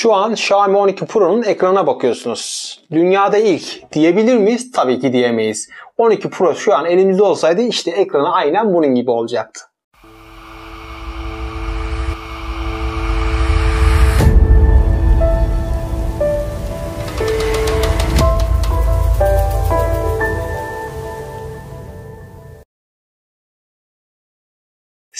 Şu an Xiaomi 12 Pro'nun ekranına bakıyorsunuz. Dünyada ilk diyebilir miyiz? Tabii ki diyemeyiz. 12 Pro şu an elimizde olsaydı işte ekranı aynen bunun gibi olacaktı.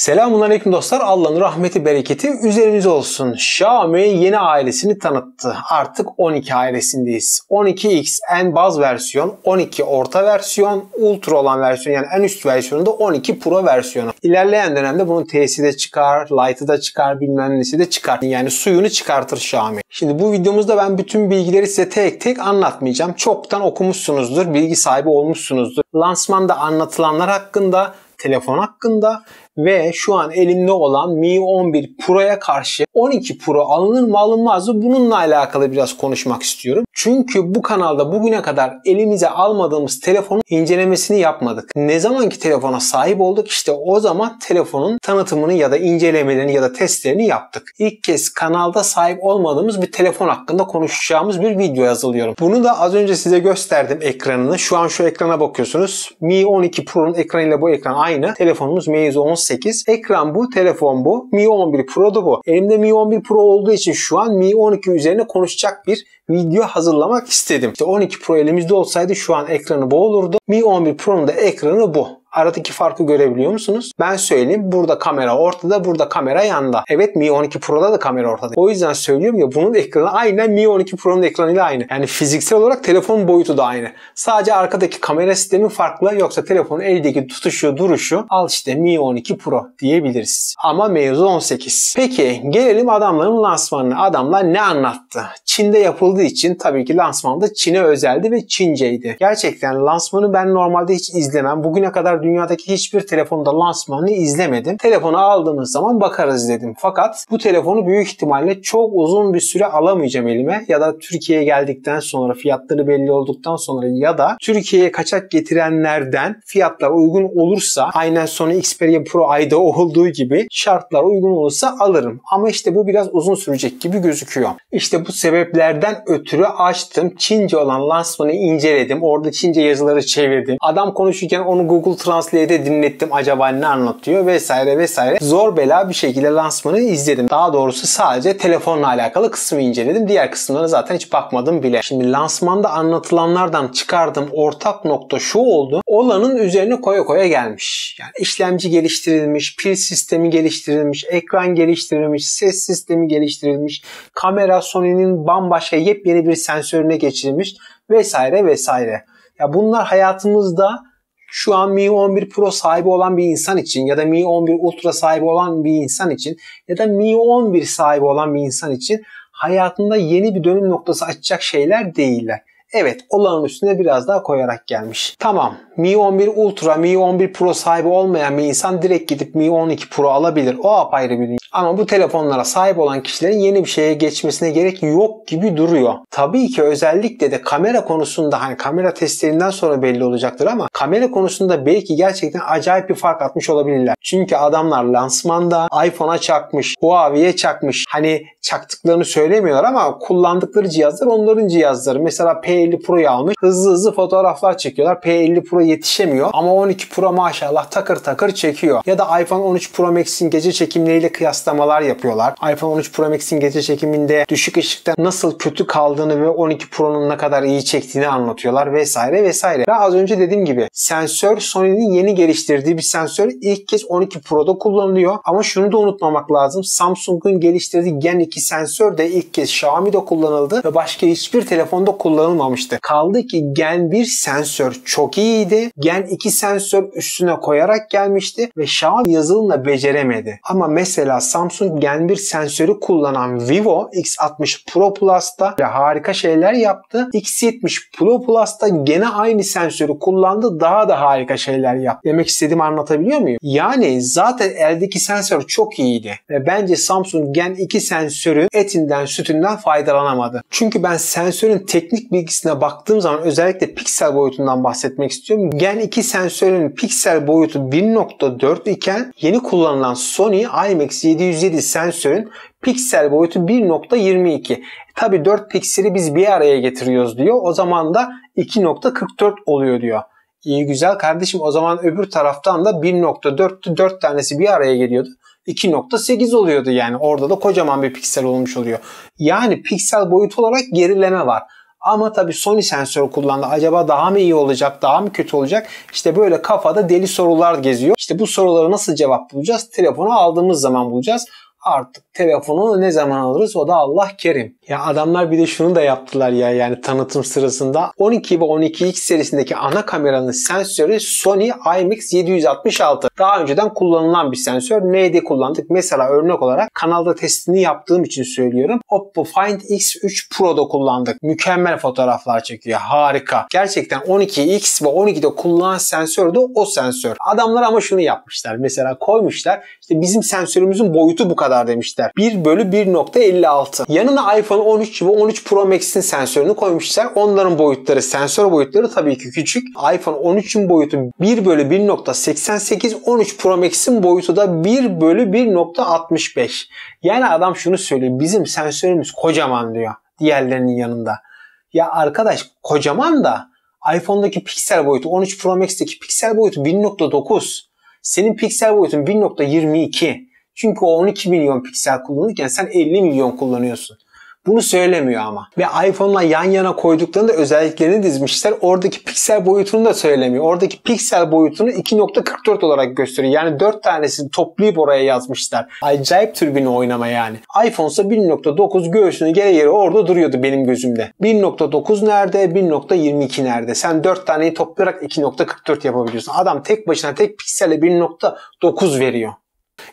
Selamünaleyküm dostlar. Allah'ın rahmeti, bereketi üzerinize olsun. Xiaomi yeni ailesini tanıttı. Artık 12 ailesindeyiz. 12X en baz versiyon, 12 orta versiyon, ultra olan versiyon yani en üst versiyonu da 12 Pro versiyonu. İlerleyen dönemde bunun T'si de çıkar, Lite'ı da çıkar, bilmem nesi de çıkar. Yani suyunu çıkartır Xiaomi. Şimdi bu videomuzda ben bütün bilgileri size tek tek anlatmayacağım. Çoktan okumuşsunuzdur, bilgi sahibi olmuşsunuzdur. Lansmanda anlatılanlar hakkında, telefon hakkında ve şu an elimde olan Mi 11 Pro'ya karşı 12 Pro alınır mı alınmaz mı bununla alakalı biraz konuşmak istiyorum. Çünkü bu kanalda bugüne kadar elimize almadığımız telefonun incelemesini yapmadık. Ne zamanki telefona sahip olduk işte o zaman telefonun tanıtımını ya da incelemelerini ya da testlerini yaptık. İlk kez kanalda sahip olmadığımız bir telefon hakkında konuşacağımız bir video hazırlıyorum. Bunu da az önce size gösterdim ekranını. Şu an şu ekrana bakıyorsunuz. Mi 12 Pro'nun ekranıyla bu ekran aynı. Telefonumuz Meizu 18. Ekran bu, telefon bu. Mi 11 Pro da bu. Elimde Mi 11 Pro olduğu için şu an Mi 12 üzerine konuşacak bir video hazırlamak istedim. İşte 12 Pro elimizde olsaydı şu an ekranı bu olurdu. Mi 11 Pro'nun da ekranı bu. Aradaki farkı görebiliyor musunuz? Ben söyleyeyim. Burada kamera ortada, burada kamera yanda. Evet, Mi 12 Pro'da da kamera ortada. O yüzden söylüyorum ya, bunun ekranı aynen Mi 12 Pro'nun ekranıyla aynı. Yani fiziksel olarak telefon boyutu da aynı. Sadece arkadaki kamera sistemi farklı. Yoksa telefonun eldeki tutuşu, duruşu al işte Mi 12 Pro diyebiliriz. Ama Meizu 18. Peki gelelim adamların lansmanına. Adamlar ne anlattı? Çin'de yapıldığı için tabii ki lansmanda Çin'e özeldi ve Çinceydi. Gerçekten lansmanı ben normalde hiç izlemem. Bugüne kadar dünyadaki hiçbir telefonda lansmanını izlemedim. Telefonu aldığımız zaman bakarız dedim. Fakat bu telefonu büyük ihtimalle çok uzun bir süre alamayacağım elime. Ya da Türkiye'ye geldikten sonra, fiyatları belli olduktan sonra ya da Türkiye'ye kaçak getirenlerden fiyatlar uygun olursa, aynen Sony Xperia Pro ayda olduğu gibi şartlar uygun olursa alırım. Ama işte bu biraz uzun sürecek gibi gözüküyor. İşte bu sebeplerden ötürü açtım. Çince olan lansmanı inceledim. Orada Çince yazıları çevirdim. Adam konuşurken onu Google Translate'e dinlettim. Acaba ne anlatıyor vesaire vesaire. Zor bela bir şekilde lansmanı izledim. Daha doğrusu sadece telefonla alakalı kısmı inceledim. Diğer kısımlara zaten hiç bakmadım bile. Şimdi lansmanda anlatılanlardan çıkardığım ortak nokta şu oldu. Olanın üzerine koya koya gelmiş. Yani işlemci geliştirilmiş, pil sistemi geliştirilmiş, ekran geliştirilmiş, ses sistemi geliştirilmiş, kamera Sony'nin bambaşka yepyeni bir sensörüne geçirilmiş vesaire vesaire. Ya bunlar hayatımızda şu an Mi 11 Pro sahibi olan bir insan için ya da Mi 11 Ultra sahibi olan bir insan için ya da Mi 11 sahibi olan bir insan için hayatında yeni bir dönüm noktası açacak şeyler değiller. Evet, olanın üstüne biraz daha koyarak gelmiş. Tamam, Mi 11 Ultra, Mi 11 Pro sahibi olmayan bir insan direkt gidip Mi 12 Pro alabilir. O apayrı bir dünya. Ama bu telefonlara sahip olan kişilerin yeni bir şeye geçmesine gerek yok gibi duruyor. Tabii ki özellikle de kamera konusunda, hani kamera testlerinden sonra belli olacaktır ama kamera konusunda belki gerçekten acayip bir fark atmış olabilirler. Çünkü adamlar lansmanda iPhone'a çakmış, Huawei'ye çakmış. Hani çaktıklarını söylemiyorlar ama kullandıkları cihazlar onların cihazları. Mesela P50 Pro'yu almış, hızlı fotoğraflar çekiyorlar. P50 Pro yetişemiyor ama 12 Pro maşallah takır takır çekiyor. Ya da iPhone 13 Pro Max'in gece çekimleriyle kıyaslamalar yapıyorlar. iPhone 13 Pro Max'in gece çekiminde düşük ışıkta nasıl kötü kaldığını ve 12 Pro'nun ne kadar iyi çektiğini anlatıyorlar vesaire vesaire. Ve az önce dediğim gibi sensör Sony'nin yeni geliştirdiği bir sensör, ilk kez 12 Pro'da kullanılıyor. Ama şunu da unutmamak lazım. Samsung'un geliştirdiği Gen 2 sensör de ilk kez Xiaomi'de kullanıldı ve başka hiçbir telefonda kullanılmamıştı. Kaldı ki Gen 1 sensör çok iyiydi. Gen 2 sensör üstüne koyarak gelmişti ve Xiaomi yazılımla beceremedi. Ama mesela Samsung Gen 1 sensörü kullanan Vivo X60 Pro Plus'ta harika şeyler yaptı. X70 Pro Plus'ta gene aynı sensörü kullandı. Daha da harika şeyler yaptı. Demek istediğimi anlatabiliyor muyum? Yani zaten eldeki sensör çok iyiydi. Ve bence Samsung Gen 2 sensörün etinden sütünden faydalanamadı. Çünkü ben sensörün teknik bilgisine baktığım zaman özellikle piksel boyutundan bahsetmek istiyorum. Gen 2 sensörün piksel boyutu 1.4 iken yeni kullanılan Sony IMX 7 707 sensörün piksel boyutu 1.22. Tabi 4 pikseli biz bir araya getiriyoruz diyor. O zaman da 2.44 oluyor diyor. İyi güzel kardeşim, o zaman öbür taraftan da 1.4'tü, 4 tanesi bir araya geliyordu. 2.8 oluyordu yani. Orada da kocaman bir piksel olmuş oluyor. Yani piksel boyutu olarak gerileme var. Ama tabii Sony sensör kullandı. Acaba daha mı iyi olacak, daha mı kötü olacak? İşte böyle kafada deli sorular geziyor. İşte bu soruları nasıl cevap bulacağız? Telefonu aldığımız zaman bulacağız. Artık telefonu ne zaman alırız, o da Allah kerim. Ya adamlar bir de şunu da yaptılar ya, yani tanıtım sırasında 12 ve 12X serisindeki ana kameranın sensörü Sony IMX766. Daha önceden kullanılan bir sensör. Neyde kullandık? Mesela örnek olarak kanalda testini yaptığım için söylüyorum. Oppo Find X3 Pro'da kullandık. Mükemmel fotoğraflar çekiyor. Harika. Gerçekten 12X ve 12'de kullanılan sensör de o sensör. Adamlar ama şunu yapmışlar. Mesela koymuşlar. İşte bizim sensörümüzün boyutu bu kadar demişler. 1/1.56. Yanına iPhone 13 ve 13 Pro Max'in sensörünü koymuşlar. Onların boyutları, sensör boyutları tabii ki küçük. iPhone 13'ün boyutu 1/1.88. 13 Pro Max'in boyutu da 1/1.65. Yani adam şunu söylüyor. Bizim sensörümüz kocaman diyor. Diğerlerinin yanında. Ya arkadaş, kocaman da iPhone'daki piksel boyutu, 13 Pro Max'teki piksel boyutu 1.9. Senin piksel boyutun 1.22. Çünkü o 12 milyon piksel kullanırken sen 50 milyon kullanıyorsun. Bunu söylemiyor ama. Ve iPhone'la yan yana koyduklarında özelliklerini dizmişler. Oradaki piksel boyutunu da söylemiyor. Oradaki piksel boyutunu 2.44 olarak gösteriyor. Yani 4 tanesini toplayıp oraya yazmışlar. Acayip türbini oynama yani. iPhone ise 1.9 göğsünü geri geri orada duruyordu benim gözümde. 1.9 nerede? 1.22 nerede? Sen 4 taneyi toplayarak 2.44 yapabiliyorsun. Adam tek başına tek pikselle 1.9 veriyor.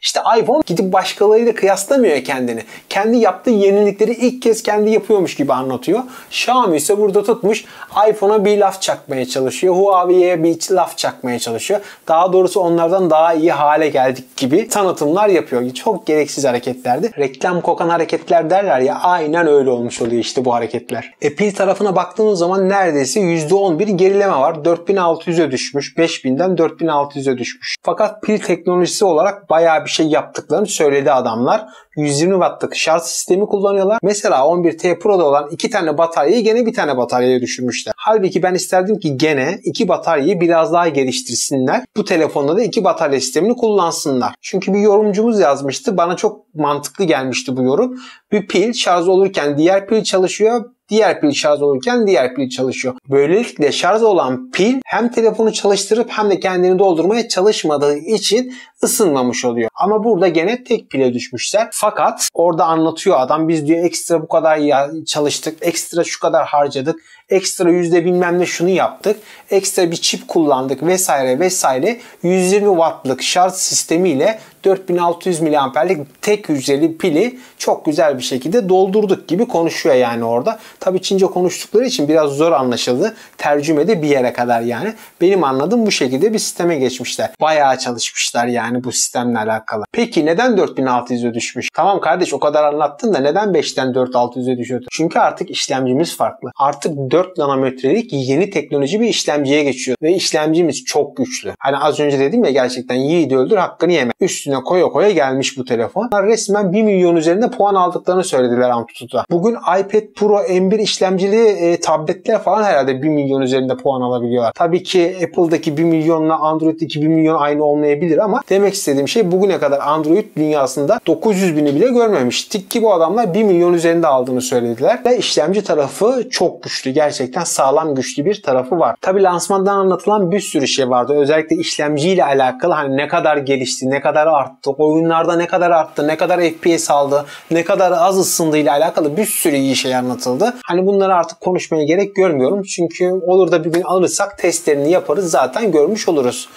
İşte iPhone gidip başkalarıyla kıyaslamıyor kendini. Kendi yaptığı yenilikleri ilk kez kendi yapıyormuş gibi anlatıyor. Xiaomi ise burada tutmuş iPhone'a bir laf çakmaya çalışıyor. Huawei'ye bir laf çakmaya çalışıyor. Daha doğrusu onlardan daha iyi hale geldik gibi tanıtımlar yapıyor. Çok gereksiz hareketlerdi. Reklam kokan hareketler derler ya, aynen öyle olmuş oluyor işte bu hareketler. Pil tarafına baktığımız zaman neredeyse %11 gerileme var. 4600'e düşmüş. 5000'den 4600'e düşmüş. Fakat pil teknolojisi olarak bayağı bir şey yaptıklarını söyledi adamlar. 120 wattlık şarj sistemi kullanıyorlar. Mesela 11T Pro'da olan 2 tane bataryayı gene bir tane bataryaya düşürmüşler. Halbuki ben isterdim ki gene 2 bataryayı biraz daha geliştirsinler. Bu telefonda da 2 batarya sistemini kullansınlar. Çünkü bir yorumcumuz yazmıştı. Bana çok mantıklı gelmişti bu yorum. Bir pil şarj olurken diğer pil çalışıyor. Diğer pil şarj olurken diğer pil çalışıyor. Böylelikle şarj olan pil hem telefonu çalıştırıp hem de kendini doldurmaya çalışmadığı için ısınmamış oluyor. Ama burada gene tek pile düşmüşler. Fakat orada anlatıyor adam, biz diyor ekstra bu kadar çalıştık, ekstra şu kadar harcadık, ekstra yüzde bilmem ne şunu yaptık, ekstra bir çip kullandık vesaire vesaire. 120 wattlık şarj sistemiyle 4600 miliamperlik tek hücreli pili çok güzel bir şekilde doldurduk gibi konuşuyor yani orada. Tabii Çince konuştukları için biraz zor anlaşıldı. Tercümede bir yere kadar yani. Benim anladığım bu şekilde bir sisteme geçmişler. Bayağı çalışmışlar yani bu sistemle alakalı. Peki neden 4600'e düşmüş? Tamam kardeş, o kadar anlattın da neden 5'ten 4600'e düşüyordu? Çünkü artık işlemcimiz farklı. Artık 4 nanometrelik yeni teknoloji bir işlemciye geçiyor. Ve işlemcimiz çok güçlü. Hani az önce dedim ya, gerçekten yiğidi öldür hakkını yeme. Üstüne koya koya gelmiş bu telefon. Resmen 1 milyon üzerinde puan aldıklarını söylediler Antutu'da. Bugün iPad Pro M1 işlemcili tabletler falan herhalde 1 milyon üzerinde puan alabiliyorlar. Tabii ki Apple'daki 1 milyonla Android'deki 1 milyon aynı olmayabilir ama demek istediğim şey, bugüne kadar Android dünyasında 900 bini bile görmemiştik ki bu adamlar 1 milyon üzerinde aldığını söylediler. Ve işlemci tarafı çok güçlü. Gerçekten sağlam, güçlü bir tarafı var. Tabii lansmandan anlatılan bir sürü şey vardı. Özellikle işlemciyle alakalı, hani ne kadar gelişti, ne kadar arttı, oyunlarda ne kadar arttı, ne kadar FPS aldı, ne kadar az ısındığıyla alakalı bir sürü iyi şey anlatıldı. Hani bunları artık konuşmaya gerek görmüyorum. Çünkü olur da bir gün alırsak testlerini yaparız, zaten görmüş oluruz.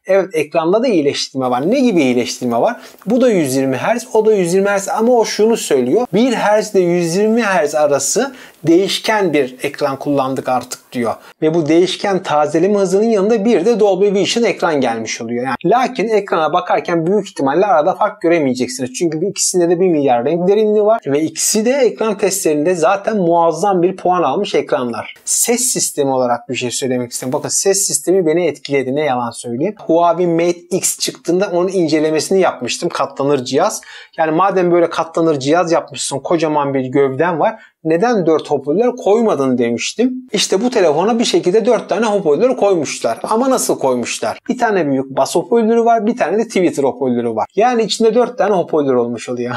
Evet, ekranda da iyileştirme var. Ne gibi iyileştirme var? Bu da 120 Hz, o da 120 Hz ama o şunu söylüyor. 1 Hz ile 120 Hz arası değişken bir ekran kullandık artık diyor. Ve bu değişken tazeleme hızının yanında bir de Dolby Vision ekran gelmiş oluyor. Yani, lakin ekrana bakarken büyük ihtimalle arada fark göremeyeceksiniz. Çünkü ikisinde de 1 milyar renk derinliği var ve ikisi de ekran testlerinde zaten muazzam bir puan almış ekranlar. Ses sistemi olarak bir şey söylemek istiyorum. Bakın ses sistemi beni etkiledi. Ne yalan söyleyeyim. Huawei Mate X çıktığında onun incelemesini yapmıştım. Katlanır cihaz. Yani madem böyle katlanır cihaz yapmışsın, kocaman bir gövden var, neden 4 hoparlör koymadın demiştim. İşte bu telefona bir şekilde 4 tane hoparlör koymuşlar. Ama nasıl koymuşlar? Bir tane büyük bas hoparlörü var, bir tane de Twitter hoparlörü var. Yani içinde 4 tane hoparlör olmuş oluyor.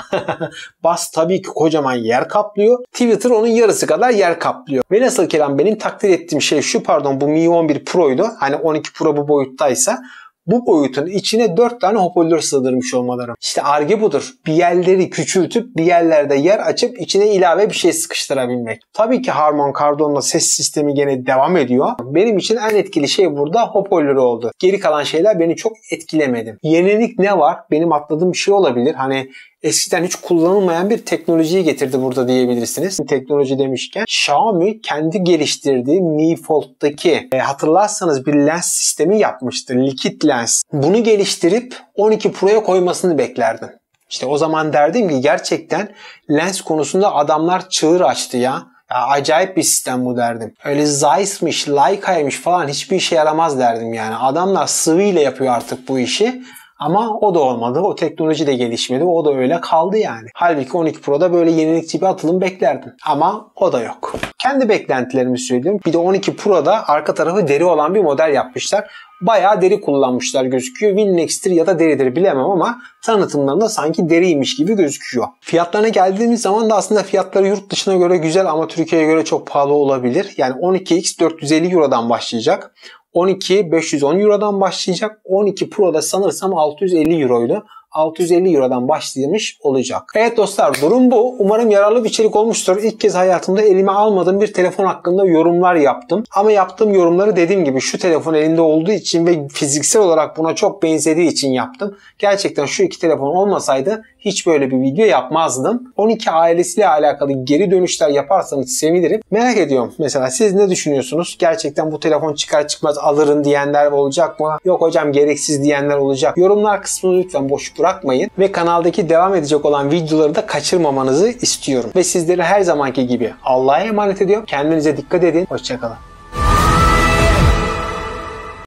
Bas tabii ki kocaman yer kaplıyor. Twitter onun yarısı kadar yer kaplıyor. Ve nasıl Kerem, benim takdir ettiğim şey şu, pardon bu Mi 11 Pro'ydu. Hani 12 Pro bu boyuttaysa bu boyutun içine 4 tane hoparlör sığdırmış olmaları. İşte Ar-Ge budur. Bir yerleri küçültüp bir yerlerde yer açıp içine ilave bir şey sıkıştırabilmek. Tabii ki Harman Kardon'la ses sistemi gene devam ediyor. Benim için en etkili şey burada hoparlörü oldu. Geri kalan şeyler beni çok etkilemedi. Yenilik ne var? Benim atladığım bir şey olabilir. Hani eskiden hiç kullanılmayan bir teknolojiyi getirdi burada diyebilirsiniz. Teknoloji demişken Xiaomi kendi geliştirdiği Mi Fold'daki hatırlarsanız bir lens sistemi yapmıştı. Likit lens. Bunu geliştirip 12 Pro'ya koymasını beklerdim. İşte o zaman derdim ki gerçekten lens konusunda adamlar çığır açtı ya. Acayip bir sistem bu derdim. Öyle Zeiss'miş, Leica'ymış falan hiçbir işe yaramaz derdim yani. Adamlar sıvıyla yapıyor artık bu işi. Ama o da olmadı. O teknoloji de gelişmedi. O da öyle kaldı yani. Halbuki 12 Pro'da böyle yenilikçi bir atılım beklerdim. Ama o da yok. Kendi beklentilerimi söyleyeyim. Bir de 12 Pro'da arka tarafı deri olan bir model yapmışlar. Bayağı deri kullanmışlar gözüküyor. Winlex'tir ya da deridir bilemem ama tanıtımlarında sanki deriymiş gibi gözüküyor. Fiyatlarına geldiğimiz zaman da aslında fiyatları yurt dışına göre güzel ama Türkiye'ye göre çok pahalı olabilir. Yani 12X 450 Euro'dan başlayacak. 12 510 Euro'dan başlayacak. 12 Pro'da sanırsam 650 Euro'ydu. 650 Euro'dan başlamış olacak. Evet dostlar, durum bu. Umarım yararlı bir içerik olmuştur. İlk kez hayatımda elime almadığım bir telefon hakkında yorumlar yaptım. Ama yaptığım yorumları dediğim gibi şu telefon elimde olduğu için ve fiziksel olarak buna çok benzediği için yaptım. Gerçekten şu iki telefon olmasaydı hiç böyle bir video yapmazdım. 12 ailesiyle alakalı geri dönüşler yaparsanız sevinirim. Merak ediyorum. Mesela siz ne düşünüyorsunuz? Gerçekten bu telefon çıkar çıkmaz alırım diyenler olacak mı? Yok hocam gereksiz diyenler olacak. Yorumlar kısmını lütfen boş bırakmayın. Ve kanaldaki devam edecek olan videoları da kaçırmamanızı istiyorum. Ve sizleri her zamanki gibi Allah'a emanet ediyorum. Kendinize dikkat edin. Hoşçakalın.